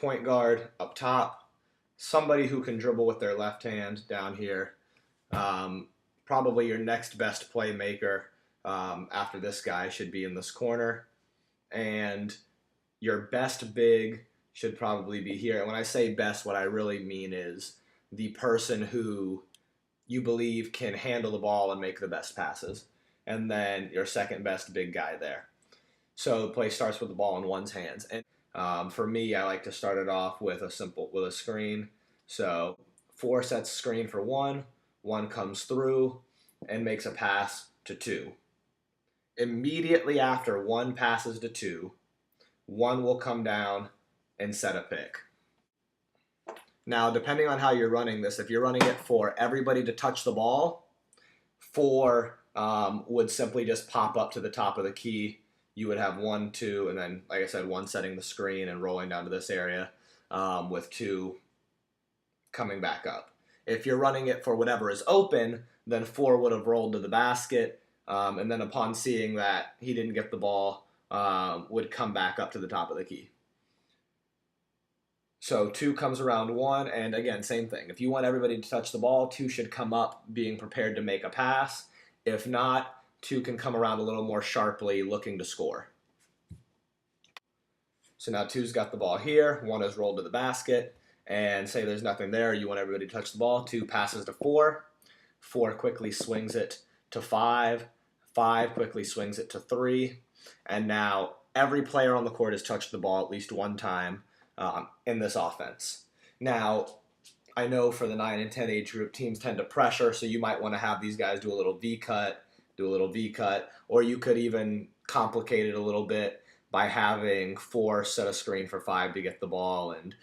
point guard up top, somebody who can dribble with their left hand down here. Um, Probably your next best playmaker after this guy should be in this corner. And your best big should probably be here. And when I say best, what I really mean is the person who you believe can handle the ball and make the best passes. And then your second best big guy there. So the play starts with the ball in one's hands. And for me, I like to start it off with a screen. So four sets screen for one. One comes through and makes a pass to two. Immediately after one passes to two, one will come down and set a pick. Now, depending on how you're running this, if you're running it for everybody to touch the ball, four would simply just pop up to the top of the key. You would have one, two, and then, like I said, one setting the screen and rolling down to this area with two coming back up. If you're running it for whatever is open, then four would have rolled to the basket, and then upon seeing that he didn't get the ball, would come back up to the top of the key. So two comes around one, and again, same thing. If you want everybody to touch the ball, two should come up being prepared to make a pass. If not, two can come around a little more sharply looking to score. So now two's got the ball here, one is rolled to the basket, and say there's nothing there, you want everybody to touch the ball, two passes to four, four quickly swings it to five, five quickly swings it to three, and now every player on the court has touched the ball at least one time in this offense. Now, I know for the 9 and 10 age group, teams tend to pressure, so you might want to have these guys do a little V-cut, or you could even complicate it a little bit by having four set a screen for five to get the ball, and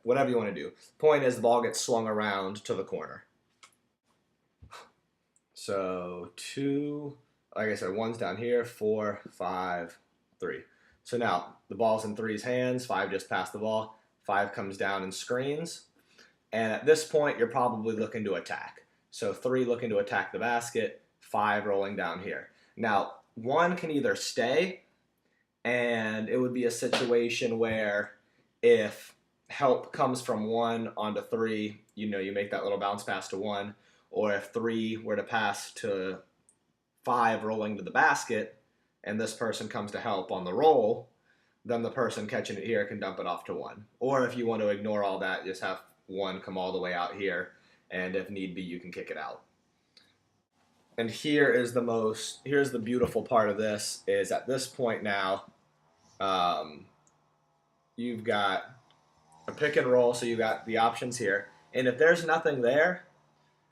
whatever you want to do. Point is, the ball gets swung around to the corner. So two, like I said, one's down here, 4, 5, 3. So now the ball's in three's hands, five just passed the ball, five comes down and screens. And at this point, you're probably looking to attack. So three looking to attack the basket, five rolling down here. Now, one can either stay, and it would be a situation where if help comes from one onto three, you make that little bounce pass to one, or if three were to pass to five rolling to the basket, and this person comes to help on the roll, then the person catching it here can dump it off to one. Or if you want to ignore all that, just have one come all the way out here, and if need be, you can kick it out. And here's the beautiful part of this, is at this point now, you've got a pick and roll, so you've got the options here. And if there's nothing there,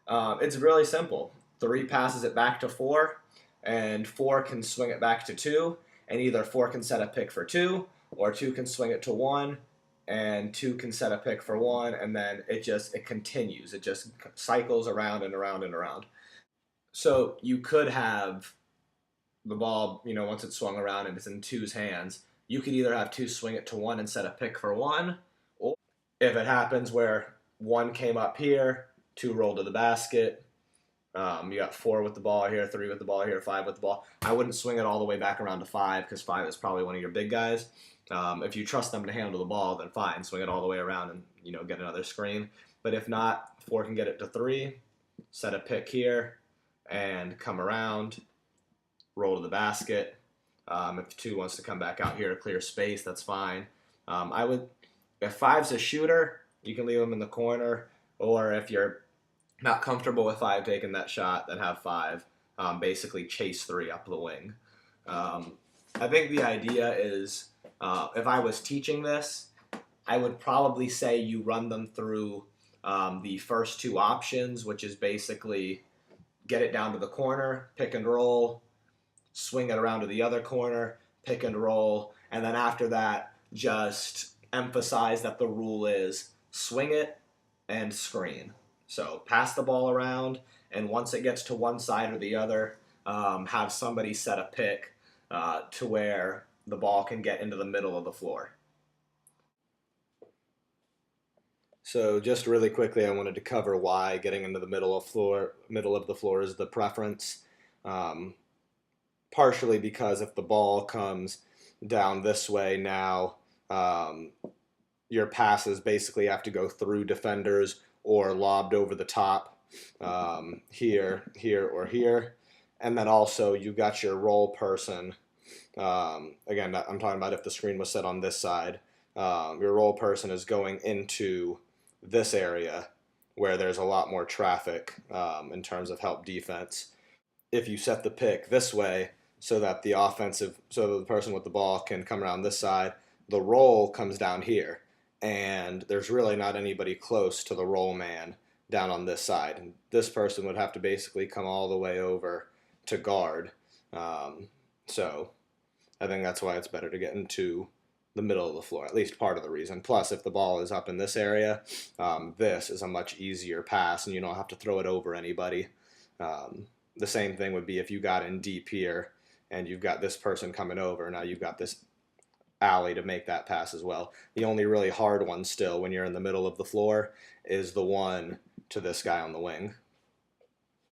it's really simple. Three passes it back to four, and four can swing it back to two, and either four can set a pick for two, or two can swing it to one, and two can set a pick for one, and then it continues. It just cycles around and around and around. So you could have the ball, once it's swung around and it's in two's hands, you could either have two swing it to one and set a pick for one, or if it happens where one came up here, two roll to the basket, you got four with the ball here, three with the ball here, five with the ball. I wouldn't swing it all the way back around to five, because five is probably one of your big guys. If you trust them to handle the ball, then fine, swing it all the way around and get another screen. But if not, four can get it to three, set a pick here, and come around, roll to the basket. If two wants to come back out here to clear space, that's fine. If five's a shooter, you can leave them in the corner, or if you're not comfortable with five taking that shot, then have five basically chase three up the wing. I think the idea is, if I was teaching this, I would probably say you run them through the first two options, which is basically get it down to the corner, pick and roll, swing it around to the other corner, pick and roll, and then after that, just emphasize that the rule is swing it and screen. So pass the ball around, and once it gets to one side or the other, have somebody set a pick to where the ball can get into the middle of the floor. So just really quickly, I wanted to cover why getting into the middle of the floor is the preference. Partially because if the ball comes down this way now, your passes basically have to go through defenders or lobbed over the top, here, here, or here. And then also you got your roll person. Again, I'm talking about if the screen was set on this side. Your roll person is going into this area where there's a lot more traffic, in terms of help defense. If you set the pick this way so that so that the person with the ball can come around this side, the roll comes down here, and there's really not anybody close to the roll man down on this side. And this person would have to basically come all the way over to guard. So I think that's why it's better to get into the middle of the floor, at least part of the reason. Plus, if the ball is up in this area, this is a much easier pass, and you don't have to throw it over anybody. The same thing would be if you got in deep here, and you've got this person coming over. Now you've got this alley to make that pass as well. The only really hard one still when you're in the middle of the floor is the one to this guy on the wing.